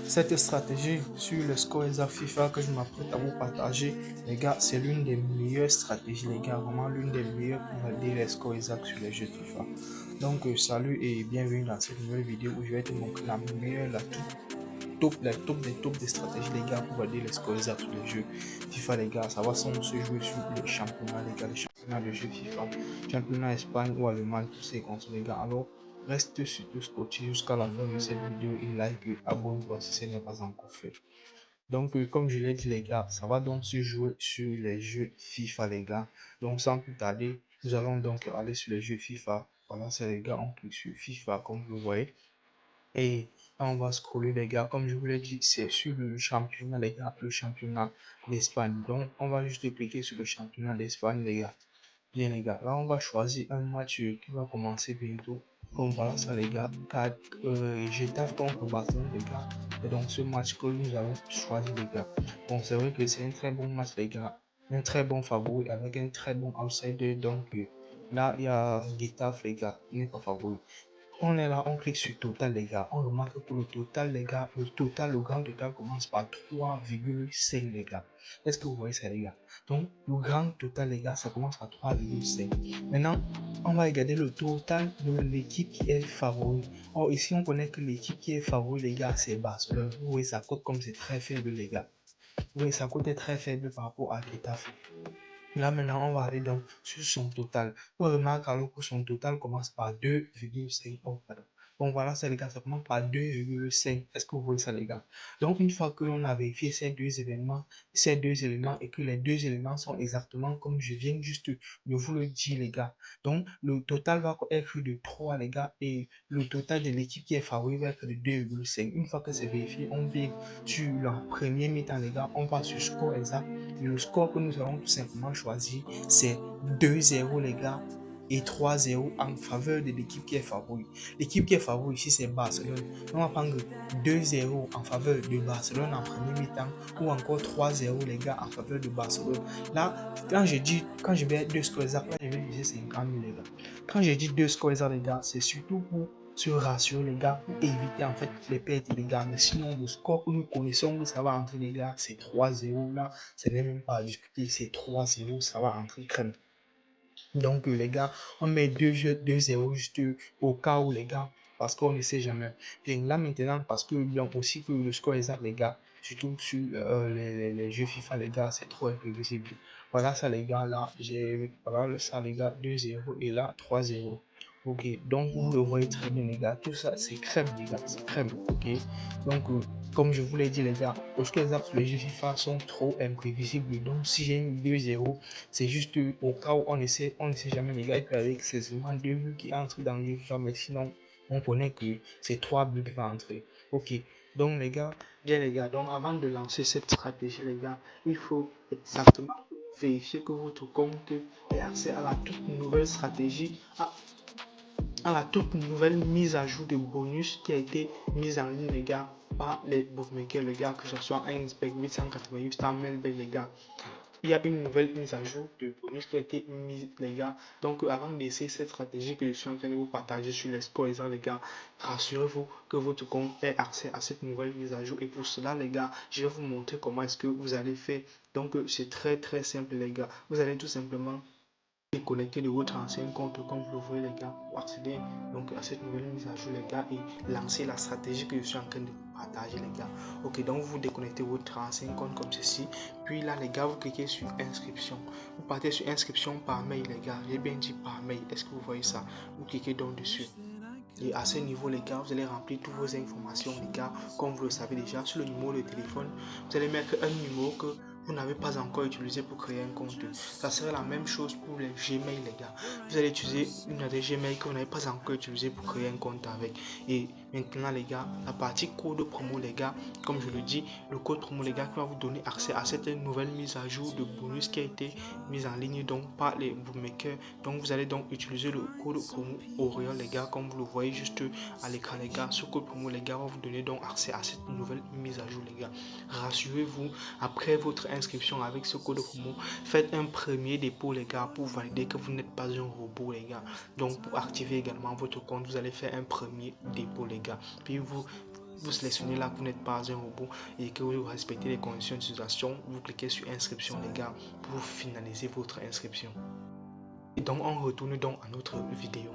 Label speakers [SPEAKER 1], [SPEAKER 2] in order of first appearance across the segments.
[SPEAKER 1] Cette stratégie sur le score exact FIFA que je m'apprête à vous partager, les gars, c'est l'une des meilleures stratégies, les gars, vraiment l'une des meilleures pour valider les scores exacts sur les jeux FIFA. Donc, salut et bienvenue dans cette nouvelle vidéo où je vais te montrer la meilleure, la top des stratégies, les gars, pour valider les scores exacts sur les jeux FIFA, les gars. Ça va sans se jouer sur le championnat, les gars, le championnat de jeux FIFA, championnat Espagne ou Allemagne, tous ces comptes, les gars. Alors, reste surtout scotché jusqu'à la fin de cette vidéo et like et abonne-toi si ce n'est pas encore fait. Donc, comme je l'ai dit, les gars, ça va donc se jouer sur les jeux FIFA, les gars. Donc, sans plus tarder, nous allons donc aller sur les jeux FIFA. Voilà, c'est les gars, on clique sur FIFA, comme vous voyez. Et on va scroller, les gars. Comme je vous l'ai dit, c'est sur le championnat, les gars, le championnat d'Espagne. Donc, on va juste cliquer sur le championnat d'Espagne, les gars. Bien, les gars, là, on va choisir un match qui va commencer bientôt. Donc, voilà ça, les gars. Getafe contre Barcelone, les gars. Et donc, ce match que nous allons choisir, les gars. Bon, c'est vrai que c'est un très bon match, les gars. Un très bon favori avec un très bon outsider. Donc, là, il y a Getafe, les gars. Il n'est pas favori. On est là, on clique sur total, les gars. On remarque que le total, les gars, le grand total commence par 3,5, les gars. Est-ce que vous voyez ça, les gars? Donc, le grand total, les gars, ça commence par 3,5. Maintenant, on va regarder le total de l'équipe qui est favori. Or, ici, on connaît que l'équipe qui est favori, les gars, c'est Barcelone. Vous voyez, ça coûte comme c'est très faible, les gars. Oui, ça coûte très faible par rapport à Getafe. Là, maintenant, on va aller donc sur son total. Vous remarquez alors que son total commence par 2,5. Oh, pardon. Bon, voilà, ça, les gars, ça commence par 2,5. Est-ce que vous voyez ça, les gars? Donc, une fois que l'on a vérifié ces deux éléments et que les deux éléments sont exactement comme je viens juste de vous le dire, les gars. Donc, le total va être de 3, les gars, et le total de l'équipe qui est favori va être de 2,5. Une fois que c'est vérifié, on vient sur le premier mi-temps, les gars, on va sur score exact. Et le score que nous allons tout simplement choisir, c'est 2-0, les gars, et 3-0 en faveur de l'équipe qui est favori. L'équipe qui est favori ici, c'est Barcelone. On va prendre 2-0 en faveur de Barcelone en premier mi-temps ou encore 3-0, les gars, en faveur de Barcelone. Là, quand je vais deux scores exacts, là, je vais viser 50 000, les gars. Quand je dis deux scores exacts, les gars, c'est surtout pour se rassurer, les gars, pour éviter en fait les pertes, les gars. Mais sinon, le score que nous connaissons, ça va entrer, les gars, c'est 3-0. Là, c'est même pas à discuter, c'est 3-0, ça va entrer crème. Donc, les gars, on met 2-0 juste au cas où, les gars, parce qu'on ne sait jamais. Bien, là, maintenant, parce que, bien, aussi que le score exact, les gars, surtout sur les jeux FIFA, les gars, c'est trop imprévisible. Voilà ça, les gars, là, voilà ça, les gars, 2-0 et là, 3-0. Ok, donc vous le voyez très bien, les gars, tout ça, c'est crème, les gars, c'est crème, ok. Donc, comme je vous l'ai dit, les gars, parce que les jeux FIFA sont trop imprévisibles. Donc, si j'ai une 2-0, c'est juste au cas où on ne sait jamais, les gars, et puis avec c'est seulement 2 buts qui entrent dans le jeu FIFA, mais sinon, on connaît que c'est 3 buts qui vont entrer. Ok, donc les gars, bien les gars, donc avant de lancer cette stratégie, les gars, il faut exactement vérifier que votre compte est accès à la toute nouvelle stratégie, à la toute nouvelle mise à jour de bonus qui a été mise en ligne, les gars, par les bookmakers, les gars, que ce soit Ainsberg 888, Star Melbeck, les gars. Il y a une nouvelle mise à jour de bonus qui a été mise, les gars. Donc, avant d'essayer cette stratégie que je suis en train de vous partager sur les scores, les gars, rassurez-vous que votre compte ait accès à cette nouvelle mise à jour. Et pour cela, les gars, je vais vous montrer comment est-ce que vous allez faire. Donc, c'est très, très simple, les gars. Vous allez tout simplement déconnecter de votre ancien compte comme vous le voyez, les gars, pour accéder donc à cette nouvelle mise à jour, les gars, et lancer la stratégie que je suis en train de partager, les gars. Ok, donc vous déconnectez votre ancien compte comme ceci, puis là, les gars, vous cliquez sur inscription. Vous partez sur inscription par mail, les gars. J'ai bien dit par mail. Est-ce que vous voyez ça? Vous cliquez donc dessus. Et à ce niveau, les gars, vous allez remplir toutes vos informations, les gars, comme vous le savez déjà. Sur le numéro de téléphone, vous allez mettre un numéro que vous n'avez pas encore utilisé pour créer un compte. Ça serait la même chose pour les Gmail, les gars. Vous allez utiliser une adresse Gmail que vous n'avez pas encore utilisé pour créer un compte avec. Et maintenant, les gars, la partie code promo, les gars, comme je le dis, le code promo, les gars, qui va vous donner accès à cette nouvelle mise à jour de bonus qui a été mise en ligne donc par les bookmakers. Donc, vous allez donc utiliser le code promo Oriol, les gars, comme vous le voyez juste à l'écran, les gars. Ce code promo, les gars, va vous donner donc accès à cette nouvelle mise à jour, les gars. Rassurez-vous, après votre inscription avec ce code promo, faites un premier dépôt, les gars, pour valider que vous n'êtes pas un robot, les gars. Donc, pour activer également votre compte, vous allez faire un premier dépôt, les gars. Puis vous vous sélectionnez là que vous n'êtes pas un robot et que vous respectez les conditions d'utilisation. Vous cliquez sur inscription les gars pour finaliser votre inscription. Et donc on retourne donc à notre vidéo.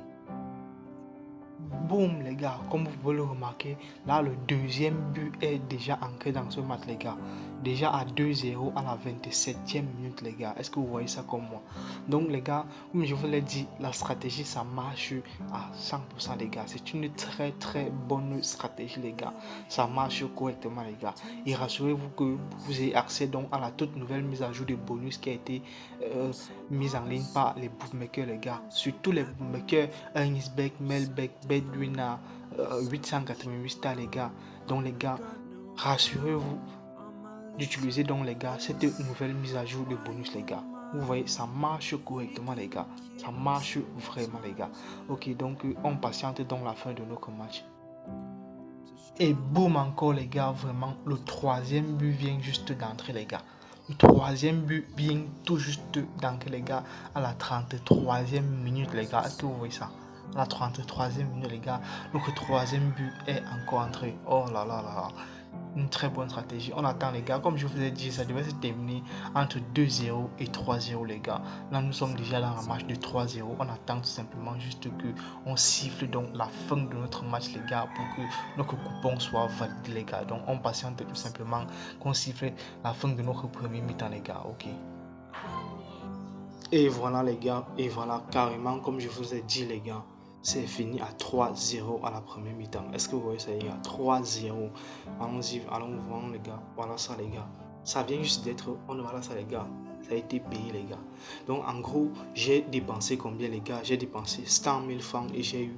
[SPEAKER 1] Boum les gars, comme vous pouvez le remarquer, là le deuxième but est déjà ancré dans ce match les gars. Déjà à 2-0 à la 27e minute les gars. Est-ce que vous voyez ça comme moi? Donc les gars, comme je vous l'ai dit, la stratégie ça marche à 100% les gars. C'est une très bonne stratégie les gars. Ça marche correctement les gars. Et rassurez-vous que vous ayez accès donc à la toute nouvelle mise à jour de bonus qui a été mise en ligne par les bookmakers les gars. Sur tous les bookmakers, Earningsbet, Melbet, Bedwinner, 888 stars les gars. Donc les gars, rassurez-vous d'utiliser donc les gars cette nouvelle mise à jour de bonus les gars. Vous voyez, ça marche correctement les gars. Ça marche vraiment les gars. Ok, donc on patiente donc la fin de notre match. Et boum encore les gars, vraiment le troisième but vient juste d'entrer les gars. Le troisième but vient tout juste d'entrer les gars à la 33e minute les gars. Est-ce que vous voyez ça? À la 33e minute les gars, notre troisième but est encore entré. Oh là là là là. Une très bonne stratégie. On attend les gars, comme je vous ai dit, ça devait se terminer entre 2-0 et 3-0 les gars. Là nous sommes déjà dans la match de 3-0. On attend tout simplement juste que on siffle donc la fin de notre match les gars pour que notre coupon soit validé les gars. Donc on patiente tout simplement qu'on siffle la fin de notre premier mi-temps les gars. Ok. Et voilà les gars, et voilà carrément comme je vous ai dit les gars. C'est fini à 3-0 à la première mi-temps. Est-ce que vous voyez ça les gars? 3-0. Allons-y, allons voir les gars. Voilà ça les gars. Ça vient juste d'être... Voilà ça les gars. Ça a été payé les gars. Donc en gros, j'ai dépensé combien les gars? J'ai dépensé 100 000 francs et j'ai eu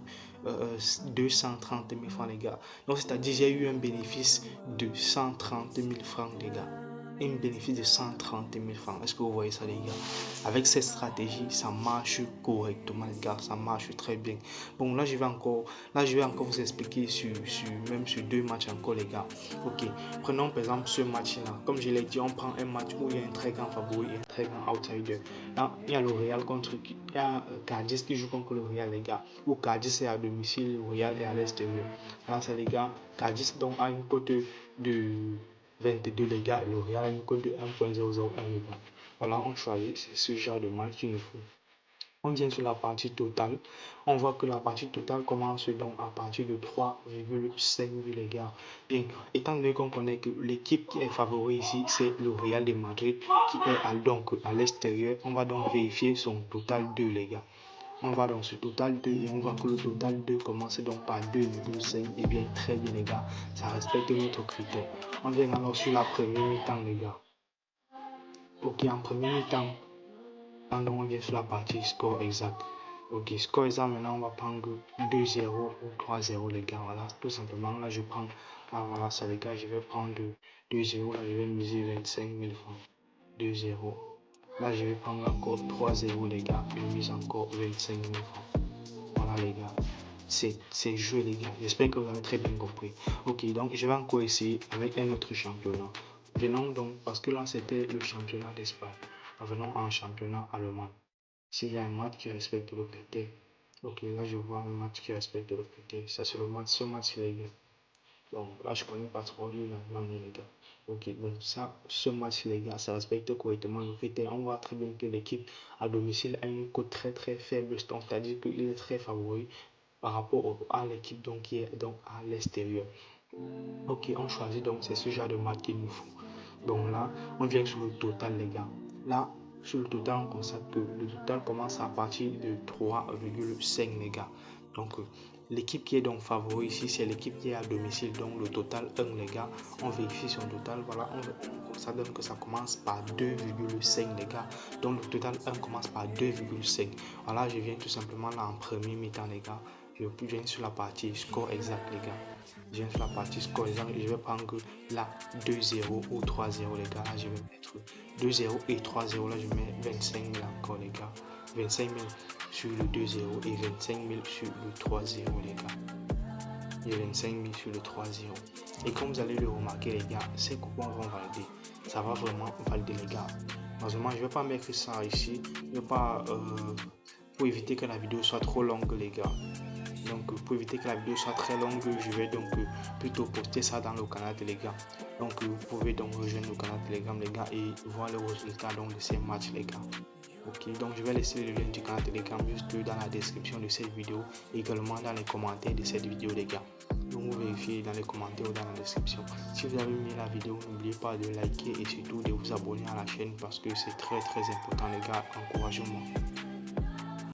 [SPEAKER 1] 230 000 francs les gars. Donc c'est-à-dire j'ai eu un bénéfice de 130 000 francs les gars. Un bénéfice de 130 000 francs. Est-ce que vous voyez ça les gars? Avec cette stratégie, ça marche correctement les gars, ça marche très bien. Bon là je vais encore vous expliquer même sur deux matchs encore les gars. Ok, prenons par exemple ce match là. Comme je l'ai dit, on prend un match où il y a un très grand favori et un très grand outsider. Là, il y a le Real il y a Cadiz qui joue contre le Real les gars. Où Cadiz est à domicile, le Real est à l'extérieur. Là c'est les gars, Cadiz donc a une cote de 22 les gars, le Real a une cote de 1.001. Voilà, on choisit, c'est ce genre de match qu'il nous faut. On vient sur la partie totale. On voit que la partie totale commence donc à partir de 3,5 les gars. Bien, étant donné qu'on connaît que l'équipe qui est favorite ici, c'est le Real de Madrid qui est donc à l'extérieur. On va donc vérifier son total 2 les gars. On va donc sur total 2 et on voit que le total 2 commence donc par 2,5. Et bien, très bien les gars, ça respecte notre critère. On vient alors sur la première mi-temps les gars. Ok, en premier mi-temps, on vient sur la partie score exact. Ok, score exact, maintenant on va prendre 2-0 ou 3-0 les gars. Voilà, tout simplement, là je prends, voilà ça les gars, je vais prendre 2-0, là je vais miser 25 000 francs. 2-0. Là je vais prendre encore 3-0 les gars, je mise encore 25 000 francs. Voilà les gars, c'est joué les gars, j'espère que vous avez très bien compris. Ok, donc je vais encore essayer avec un autre championnat. Venons donc, parce que là c'était le championnat d'Espagne. Revenons en championnat allemand. S'il y a un match qui respecte le critère. Ok, là je vois un match qui respecte le critère. Ça c'est le match, ce match les gars. Bon, là je connais pas trop l'allemand les gars. Ok, donc ça, ce match les gars, ça respecte correctement le critère. On voit très bien que l'équipe à domicile a une cote très faible, donc c'est-à-dire qu'il est très favori par rapport à l'équipe donc qui est donc à l'extérieur. Ok, on choisit donc c'est ce genre de match qu'il nous faut. Donc là, on vient sur le total les gars. Là, sur le total, on constate que le total commence à partir de 3,5 les gars. Donc l'équipe qui est donc favori ici, c'est l'équipe qui est à domicile. Donc le total 1 les gars, on vérifie son total. Voilà, ça donne que ça commence par 2,5 les gars. Donc le total 1 commence par 2,5. Voilà, je viens tout simplement là en premier mi-temps les gars. Je viens sur la partie score exact les gars. Je viens sur la partie score exact et je vais prendre là 2-0 ou 3-0 les gars. Là je vais mettre 2-0 et 3-0. Là je mets 25 000 encore les gars. 25 000 sur le 2-0 et 25 000 sur le 3-0 les gars. Et 25 000 sur le 3-0. Et comme vous allez le remarquer les gars, ces coupons vont valider. Ça va vraiment valider les gars. Malheureusement je ne vais pas mettre ça ici. Je vais pas pour éviter que la vidéo soit trop longue les gars. Donc pour éviter que la vidéo soit très longue, je vais donc plutôt poster ça dans le canal Telegram. Donc vous pouvez donc rejoindre le canal Telegram les gars et voir les résultats donc de ces matchs les gars. Ok, donc je vais laisser le lien du canal Telegram juste dans la description de cette vidéo, également dans les commentaires de cette vidéo les gars. Donc vous vérifiez dans les commentaires ou dans la description. Si vous avez aimé la vidéo, n'oubliez pas de liker et surtout de vous abonner à la chaîne parce que c'est très important les gars, encouragez-moi.